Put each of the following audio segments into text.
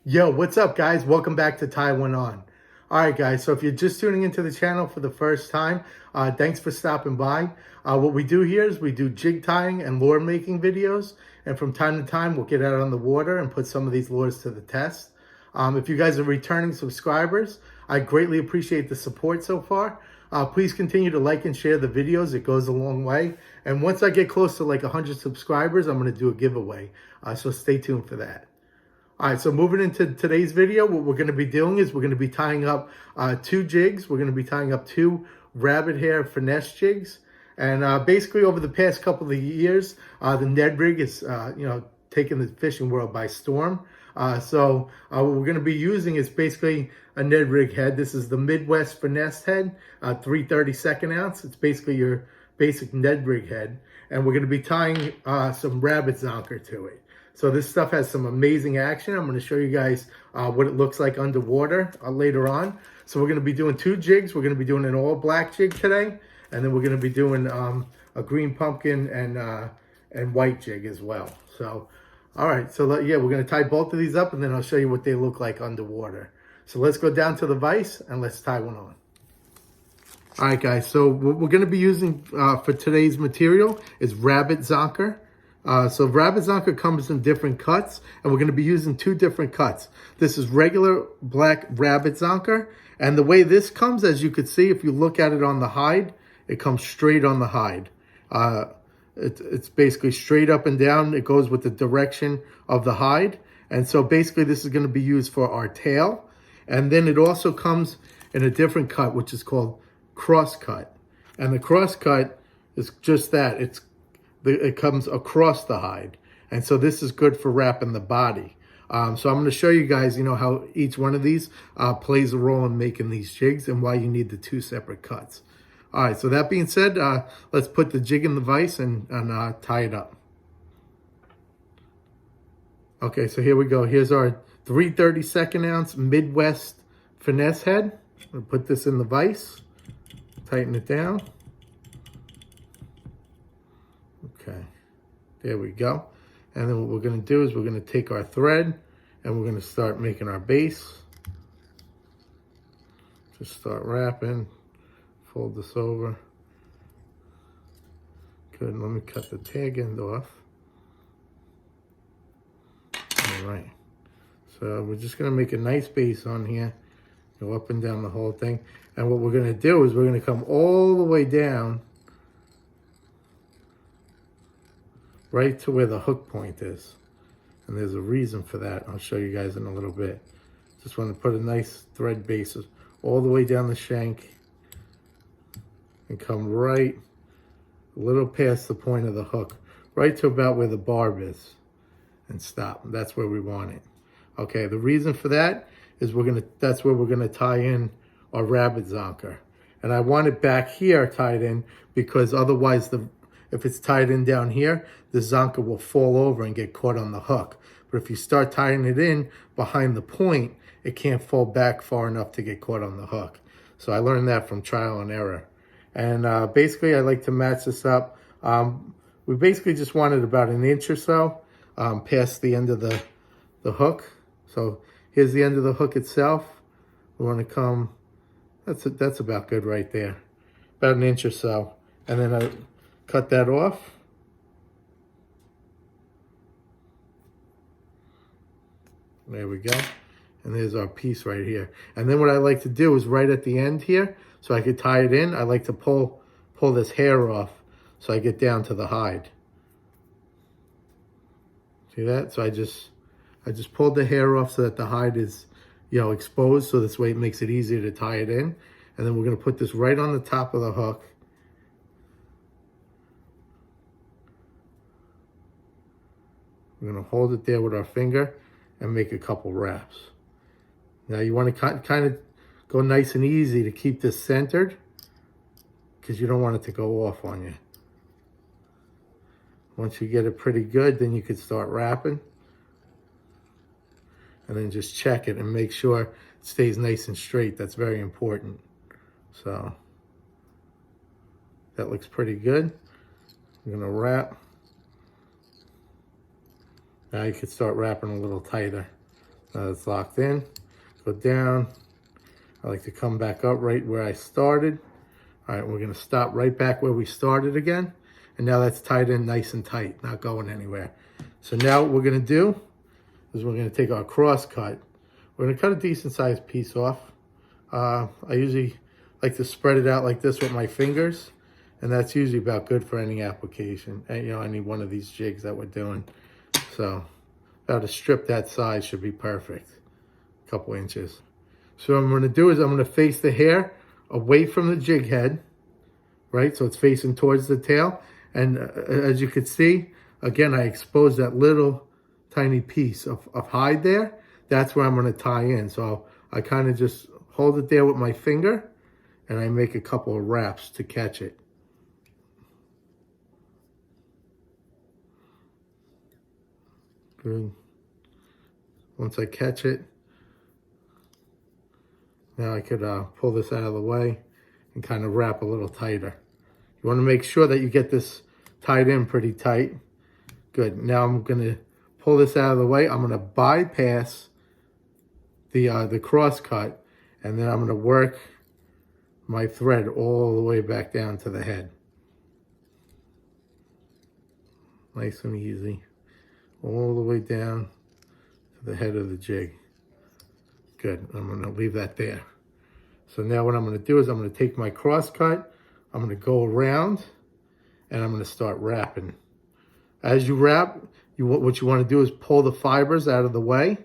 Yo, what's up, guys? Welcome back to Taiwan On. All right, guys, so if you're just tuning into the channel for the first time, thanks for stopping by. What we do here is we do jig tying and lure making videos, and from time to time, we'll get out on the water and put some of these lures to the test. If you guys are returning subscribers, I greatly appreciate the support so far. Please continue to like and share the videos. It goes a long way. And once I get close to like 100 subscribers, I'm going to do a giveaway. So stay tuned for that. All right, so moving into today's video, what we're going to be doing is we're going to be tying up two jigs. We're going to be tying up two rabbit hair finesse jigs. And basically over the past couple of years, the Ned rig is, taking the fishing world by storm. So what we're going to be using is basically a Ned rig head. This is the Midwest finesse head, 3/32 ounce. It's basically your basic Ned rig head. And we're going to be tying some rabbit zonker to it. So this stuff has some amazing action. I'm going to show you guys what it looks like underwater later on. So we're going to be doing two jigs. We're going to be doing an all black jig today. And then we're going to be doing a green pumpkin and white jig as well. So, all right. So yeah, we're going to tie both of these up and then I'll show you what they look like underwater. So let's go down to the vise and let's tie one on. All right, guys. So what we're going to be using for today's material is rabbit zonker. So rabbit zonker comes in different cuts, and we're going to be using two different cuts. This is regular black rabbit zonker, and the way this comes, as you could see, if you look at it on the hide, it comes straight on the hide. It's basically straight up and down. It goes with the direction of the hide, and so basically this is going to be used for our tail. And then it also comes in a different cut, which is called cross cut, and the cross cut is just that. It comes across the hide. And so this is good for wrapping the body. So I'm going to show you guys, how each one of these plays a role in making these jigs and why you need the two separate cuts. All right, so that being said, let's put the jig in the vise and tie it up. Okay, so here we go. Here's our 3/32 ounce Midwest finesse head. I'll put this in the vise, tighten it down. Okay, there we go. And then what we're going to do is we're going to take our thread and we're going to start making our base. Just start wrapping, fold this over. Good, let me cut the tag end off. All right, so we're just going to make a nice base on here, go up and down the whole thing. And what we're going to do is we're going to come all the way down right to where the hook point is. And there's a reason for that. I'll show you guys in a little bit. Just want to put a nice thread base all the way down the shank and come right a little past the point of the hook, right to about where the barb is, and stop. That's where we want it. Okay, the reason for that is that's where we're gonna tie in our rabbit zonker. And I want it back here tied in because otherwise if it's tied in down here, the zonker will fall over and get caught on the hook. But if you start tying it in behind the point, it can't fall back far enough to get caught on the hook. So I learned that from trial and error. And basically, I like to match this up. We basically just wanted about an inch or so past the end of the hook. So here's the end of the hook itself. We want to come, that's about good right there. About an inch or so. And then I cut that off. There we go. And there's our piece right here. And then what I like to do is right at the end here, so I could tie it in, I like to pull this hair off so I get down to the hide. See that? So I just pulled the hair off so that the hide is, exposed, so this way it makes it easier to tie it in. And then we're going to put this right on the top of the hook. We're going to hold it there with our finger and make a couple wraps. Now you want to kind of go nice and easy to keep this centered because you don't want it to go off on you. Once you get it pretty good, then you can start wrapping. And then just check it and make sure it stays nice and straight. That's very important. So that looks pretty good. I'm going to wrap. Now you can start wrapping a little tighter. Now it's locked in. Go down. I like to come back up right where I started. All right, we're gonna stop right back where we started again. And now that's tied in nice and tight, not going anywhere. So now what we're gonna do is we're gonna take our cross cut. We're gonna cut a decent sized piece off. I usually like to spread it out like this with my fingers, and that's usually about good for any application, and any one of these jigs that we're doing. So about a strip that size should be perfect, a couple inches. So what I'm gonna do is I'm gonna face the hair away from the jig head, right? So it's facing towards the tail. And as you can see, again, I exposed that little tiny piece of hide there. That's where I'm gonna tie in. So I kind of just hold it there with my finger and I make a couple of wraps to catch it. Good. Once I catch it, now I could pull this out of the way and kind of wrap a little tighter. You want to make sure that you get this tied in pretty tight. Good. Now I'm going to pull this out of the way. I'm going to bypass the cross cut, and then I'm going to work my thread all the way back down to the head. Nice and easy. All the way down to the head of the jig. Good. I'm going to leave that there. So now what I'm going to do is I'm going to take my cross cut, I'm going to go around, and I'm going to start wrapping. As you wrap, what you want to do is pull the fibers out of the way,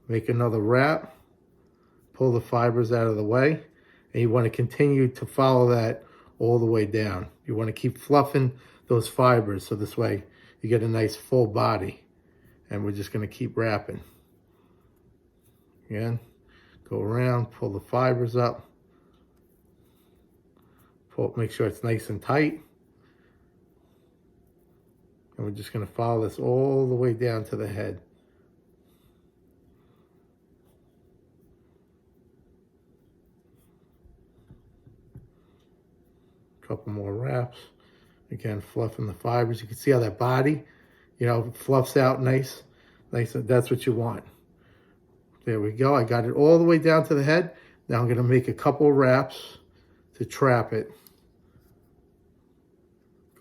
make another wrap, pull the fibers out of the way, and you want to continue to follow that all the way down. You want to keep fluffing those fibers so this way you get a nice full body. And we're just going to keep wrapping. Again, go around, pull the fibers up, make sure it's nice and tight. And we're just going to follow this all the way down to the head. Couple more wraps. Again, fluffing the fibers. You can see how that body, fluffs out nice. That's what you want. There we go. I got it all the way down to the head. Now I'm going to make a couple wraps to trap it.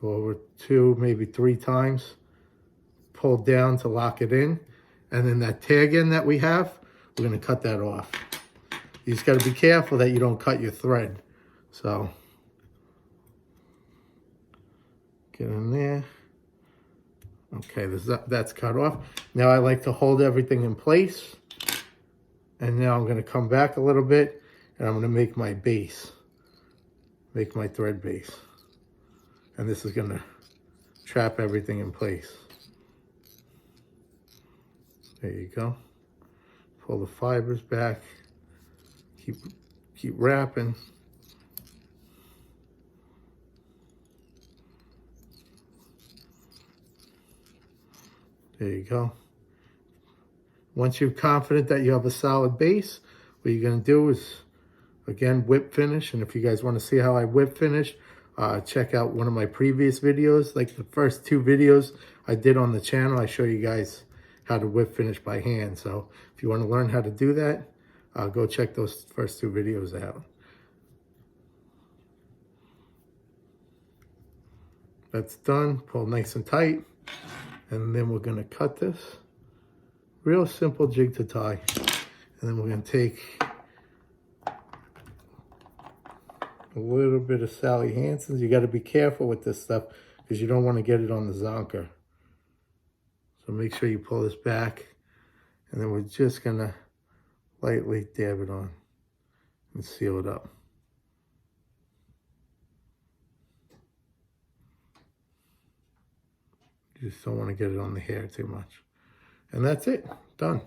Go over 2, maybe 3 times. Pull down to lock it in. And then that tag end that we have, we're going to cut that off. You just got to be careful that you don't cut your thread. So get in there. Okay, that's cut off. Now I like to hold everything in place. And now I'm going to come back a little bit and I'm going to make my base. Make my thread base. And this is going to trap everything in place. There you go. Pull the fibers back. Keep wrapping. There you go. Once you're confident that you have a solid base, what you're going to do is, again, whip finish. And if you guys want to see how I whip finish, check out one of my previous videos. Like the first 2 videos I did on the channel, I show you guys how to whip finish by hand. So if you want to learn how to do that, go check those first 2 videos out. That's done. Pull nice and tight. And then we're going to cut this. Real simple jig to tie. And then we're going to take a little bit of Sally Hansen's. You got to be careful with this stuff because you don't want to get it on the Zonker. So make sure you pull this back. And then we're just going to lightly dab it on and seal it up. You just don't want to get it on the hair too much. And that's it, done.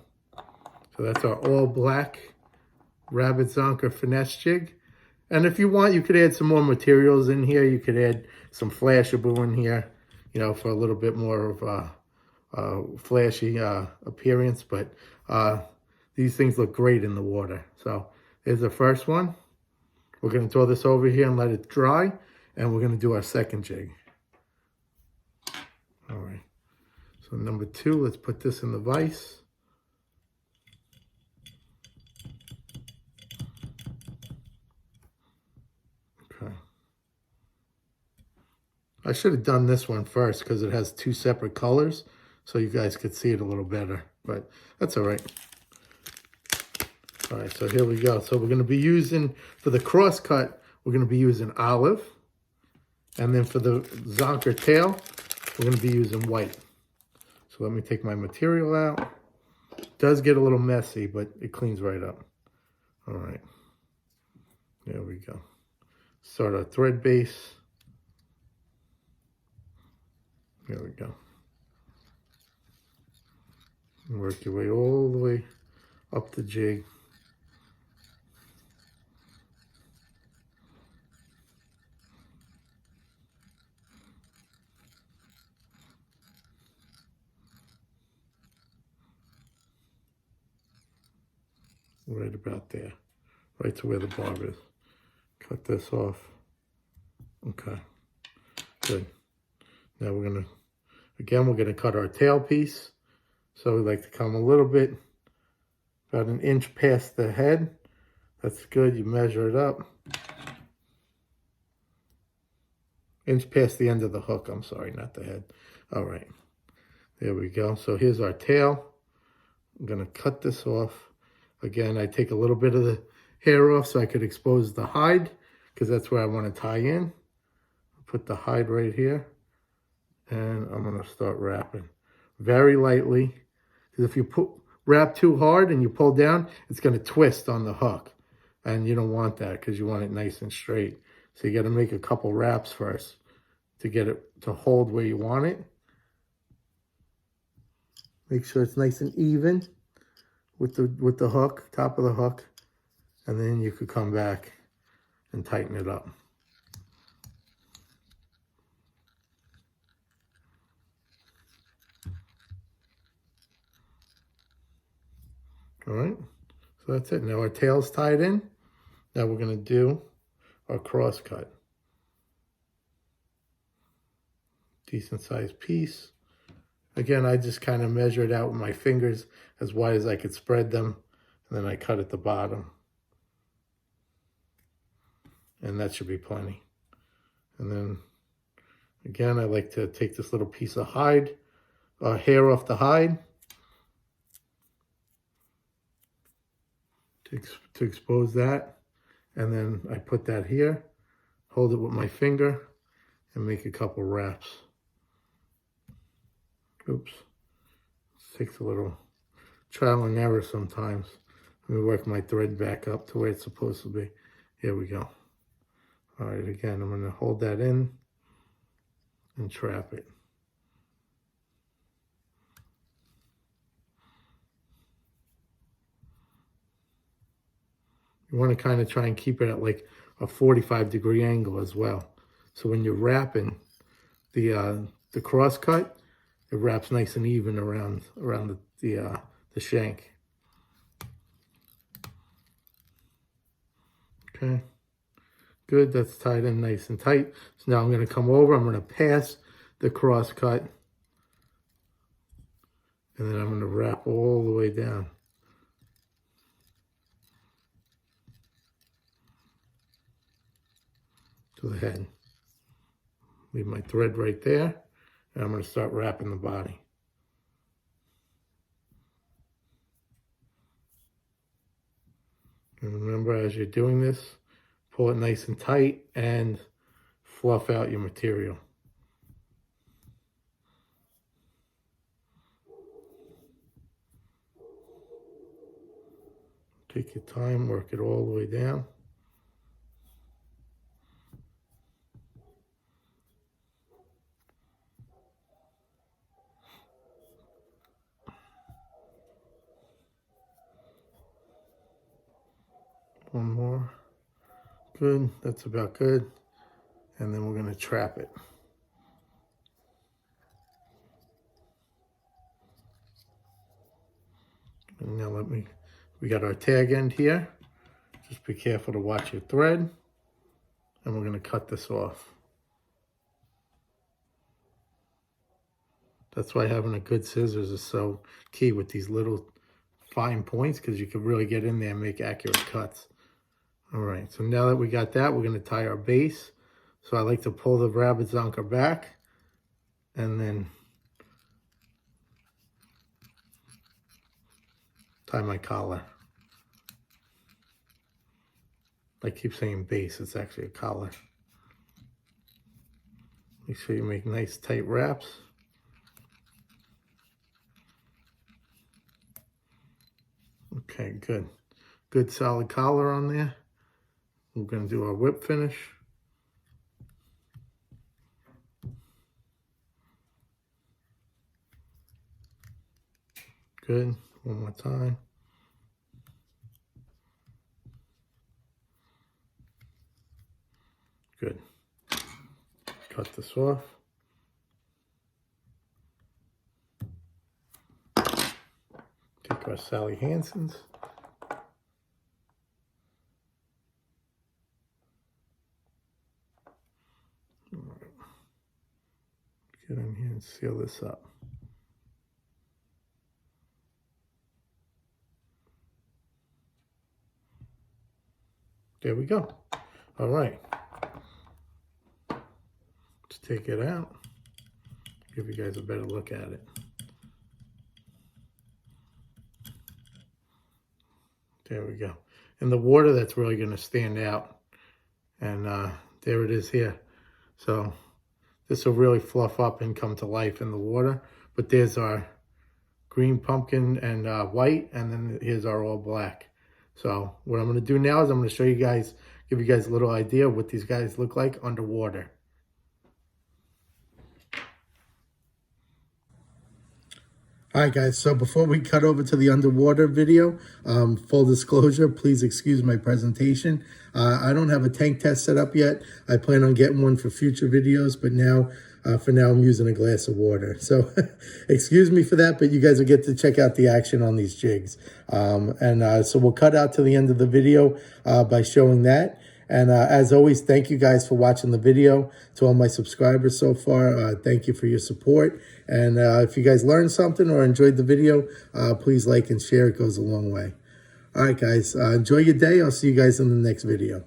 So that's our all black rabbit Zonker finesse jig. And if you want, you could add some more materials in here. You could add some Flashaboo in here, for a little bit more of a flashy appearance. But these things look great in the water. So there's the first one. We're going to throw this over here and let it dry. And we're going to do our second jig. All right. So number 2, let's put this in the vise. I should have done this one first because it has two separate colors, so you guys could see it a little better, but that's all right. All right, so here we go. So we're going to be using, for the cross cut, we're going to be using olive. And then for the Zonker tail, we're going to be using white. So let me take my material out. It does get a little messy, but it cleans right up. All right. There we go. Start our thread base. There we go. Work your way all the way up the jig. Right about there, right to where the barb is. Cut this off. Okay, good. Now we're gonna cut our tail piece. So we like to come a little bit, about an inch past the head. That's good, you measure it up. Inch past the end of the hook, I'm sorry, not the head. All right, there we go. So here's our tail. I'm gonna cut this off. Again, I take a little bit of the hair off so I could expose the hide, because that's where I want to tie in. Put the hide right here, and I'm going to start wrapping very lightly, because if you wrap too hard and you pull down, it's going to twist on the hook, and you don't want that because you want it nice and straight. So you got to make a couple wraps first to get it to hold where you want it. Make sure it's nice and even with the hook, top of the hook, and then you could come back and tighten it up. All right, so that's it. Now our tail's tied in. Now we're gonna do our cross cut. Decent sized piece. Again, I just kind of measure it out with my fingers as wide as I could spread them, and then I cut at the bottom. And that should be plenty. And then, again, I like to take this little piece of hide, hair off the hide, to expose that. And then I put that here, hold it with my finger, and make a couple wraps. Oops. It takes a little trial and error sometimes. Let me work my thread back up to where it's supposed to be. Here we go. All right, again, I'm going to hold that in and trap it. You want to kind of try and keep it at like a 45-degree angle as well. So when you're wrapping the cross cut, it wraps nice and even around the shank. Okay, good, that's tied in nice and tight. So now I'm going to come over, I'm going to pass the cross cut, and then I'm going to wrap all the way down. To the head. Leave my thread right there, and I'm going to start wrapping the body. And remember, as you're doing this, pull it nice and tight and fluff out your material. Take your time, work it all the way down. One more. Good, that's about good. And then we're going to trap it. And now we got our tag end here. Just be careful to watch your thread. And we're going to cut this off. That's why having a good scissors is so key with these little fine points, because you can really get in there and make accurate cuts. All right, so now that we got that, we're going to tie our base. So I like to pull the rabbit zonker back and then tie my collar. I keep saying base, it's actually a collar. Make sure you make nice tight wraps. Okay, good. Good solid collar on there. We're going to do our whip finish. Good. One more time. Good. Cut this off. Take our Sally Hansen's. Get in here and seal this up. There we go. All right. Let's take it out. Give you guys a better look at it. There we go. In the water, that's really going to stand out. And there it is here. So this will really fluff up and come to life in the water. But there's our green pumpkin and white, and then here's our all black. So what I'm going to do now is I'm going to show you guys, give you guys a little idea of what these guys look like underwater. Alright guys, so before we cut over to the underwater video, full disclosure, please excuse my presentation. I don't have a tank test set up yet. I plan on getting one for future videos, but now, for now I'm using a glass of water. So excuse me for that, but you guys will get to check out the action on these jigs. So we'll cut out to the end of the video by showing that. And as always, thank you guys for watching the video. To all my subscribers so far, thank you for your support. And if you guys learned something or enjoyed the video, please like and share. It goes a long way. All right, guys, enjoy your day. I'll see you guys in the next video.